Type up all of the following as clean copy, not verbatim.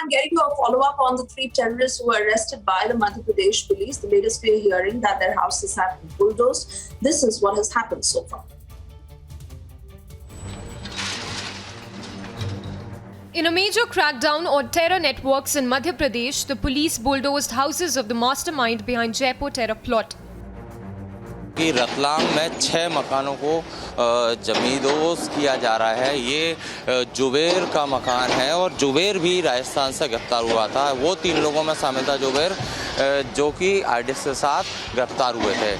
I'm getting a follow-up on the 3 terrorists who were arrested by the Madhya Pradesh police. The latest we are hearing that their houses have been bulldozed. This is what has happened so far. In a major crackdown on terror networks in Madhya Pradesh, the police bulldozed houses of the mastermind behind Jaipur terror plot. कि रतलाम में 6 मकानों को जमींदोज किया जा रहा है। ये जुबेर का मकान है और जुबेर भी राजस्थान से गिरफ्तार हुआ था। वो 3 लोगों में शामिल था जुबेर, जो कि आईडिस के साथ गिरफ्तार हुए थे।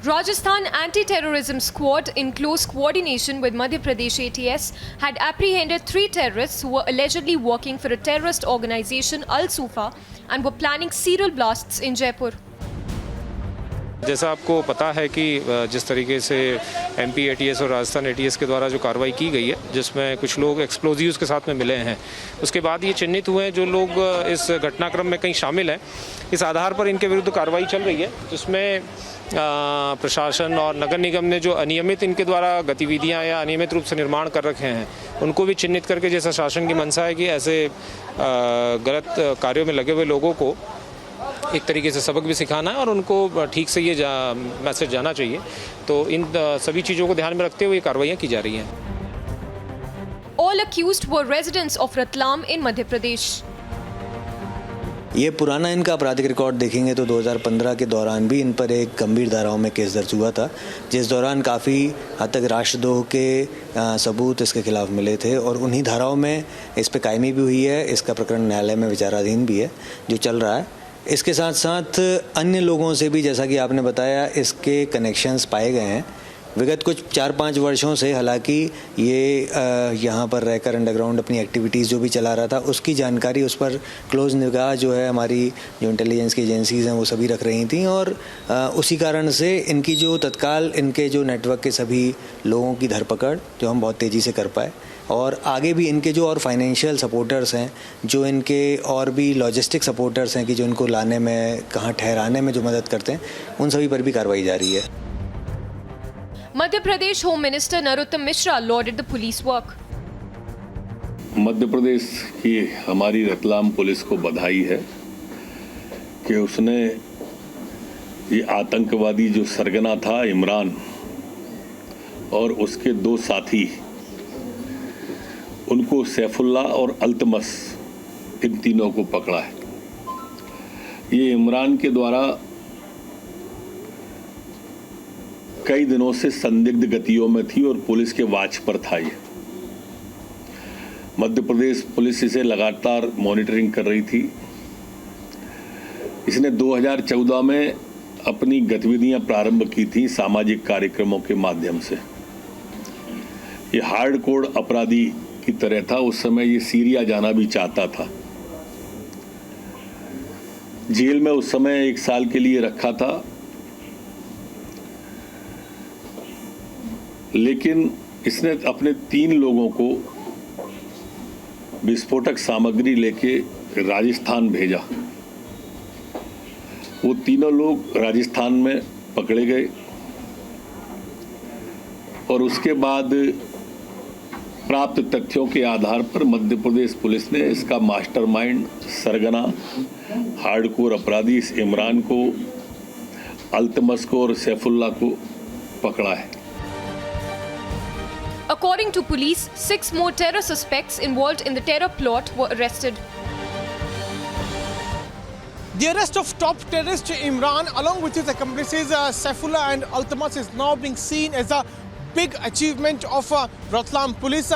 Rajasthan Anti-Terrorism Squad, in close coordination with Madhya Pradesh ATS, had apprehended 3 terrorists who were allegedly working for a terrorist organization, Al-Sufa, and were planning serial blasts in Jaipur. जैसा आपको पता है कि जिस तरीके से MP ATS और Rajasthan ATS के द्वारा जो कार्रवाई की गई है, जिसमें कुछ लोग एक्सप्लोजिव्स के साथ में मिले हैं, उसके बाद ये चिन्हित हुए हैं जो लोग इस घटनाक्रम में कहीं शामिल हैं। इस आधार पर इनके विरुद्ध कार्रवाई चल रही है, जिसमें प्रशासन और नगर निगम ने जो अनियमित इनके द्वारा गतिविधियां या अनियमित रूप से निर्माण कर रखे हैं, उनको भी चिन्हित करके, जैसा शासन की मंशा है कि ऐसे गलत कार्यों में लगे हुए लोगों को एक तरीके से सबक भी सिखाना है और उनको ठीक से ये मैसेज जाना चाहिए। तो इन सभी चीज़ों को ध्यान में रखते हुए कार्रवाइयाँ की जा रही हैं। All accused were residents of Ratlam in Madhya Pradesh. ये पुराना इनका आपराधिक रिकॉर्ड देखेंगे तो 2015 के दौरान भी इन पर एक गंभीर धाराओं में केस दर्ज हुआ था, जिस दौरान काफ़ी हद तक राष्ट्रद्रोह के सबूत इसके खिलाफ मिले थे और उन्हीं धाराओं में इस पर कायमी भी हुई है। इसका प्रकरण न्यायालय में विचाराधीन भी है जो चल रहा है। इसके साथ साथ अन्य लोगों से भी, जैसा कि आपने बताया, इसके कनेक्शंस पाए गए हैं विगत कुछ 4-5 वर्षों से। हालांकि ये यहाँ पर रहकर अंडरग्राउंड अपनी एक्टिविटीज़ जो भी चला रहा था, उसकी जानकारी, उस पर क्लोज निगाह जो है हमारी जो इंटेलिजेंस की एजेंसीज़ हैं वो सभी रख रही थी और उसी कारण से इनकी जो तत्काल इनके जो नेटवर्क के सभी लोगों की धरपकड़ जो हम बहुत तेज़ी से कर पाए और आगे भी इनके जो और फाइनेंशियल सपोर्टर्स हैं, जो इनके और भी लॉजिस्टिक सपोर्टर्स हैं कि जो इनको लाने में, कहाँ ठहराने में जो मदद करते हैं, उन सभी पर भी कार्रवाई जारी है। Madhya Pradesh Home Minister Narottam Mishra lauded the police work. Madhya Pradesh की हमारी रतलाम पुलिस को बधाई है कि उसने ये आतंकवादी जो सरगना था इमरान और उसके 2 साथी, उनको सैफुल्ला और अल्तमस, इन तीनों को पकड़ा है। ये इमरान के द्वारा कई दिनों से संदिग्ध गतियों में थी और पुलिस के वाच पर था। ये मध्य प्रदेश पुलिस इसे लगातार मॉनिटरिंग कर रही थी। इसने 2014 में अपनी गतिविधियां प्रारंभ की थी सामाजिक कार्यक्रमों के माध्यम से। ये हार्डकोर अपराधी की तरह था। उस समय ये सीरिया जाना भी चाहता था। जेल में उस समय 1 साल के लिए रखा था, लेकिन इसने अपने 3 लोगों को विस्फोटक सामग्री लेके राजस्थान भेजा। वो तीनों लोग राजस्थान में पकड़े गए और उसके बाद प्राप्त तथ्यों के आधार पर मध्य प्रदेश पुलिस ने इसका मास्टरमाइंड, सरगना, हार्डकोर अपराधी इस इमरान को, अल्तमस को और सैफुल्ला को पकड़ा है। According to police, 6 more terror suspects involved in the terror plot were arrested. The arrest of top terrorist Imran along with his accomplices Saifullah and Altamas is now being seen as a big achievement of Ratlam police.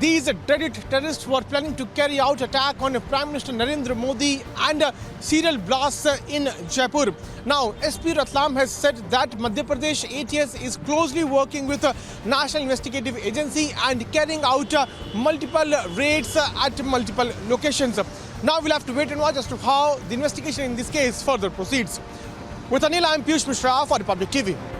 These dreaded terrorists were planning to carry out attack on Prime Minister Narendra Modi and serial blasts in Jaipur. Now, SP Ratlam has said that Madhya Pradesh ATS is closely working with National Investigative Agency and carrying out multiple raids at multiple locations. Now we'll have to wait and watch as to how the investigation in this case further proceeds. With Anil, I'm Piyush Mishra for Republic TV.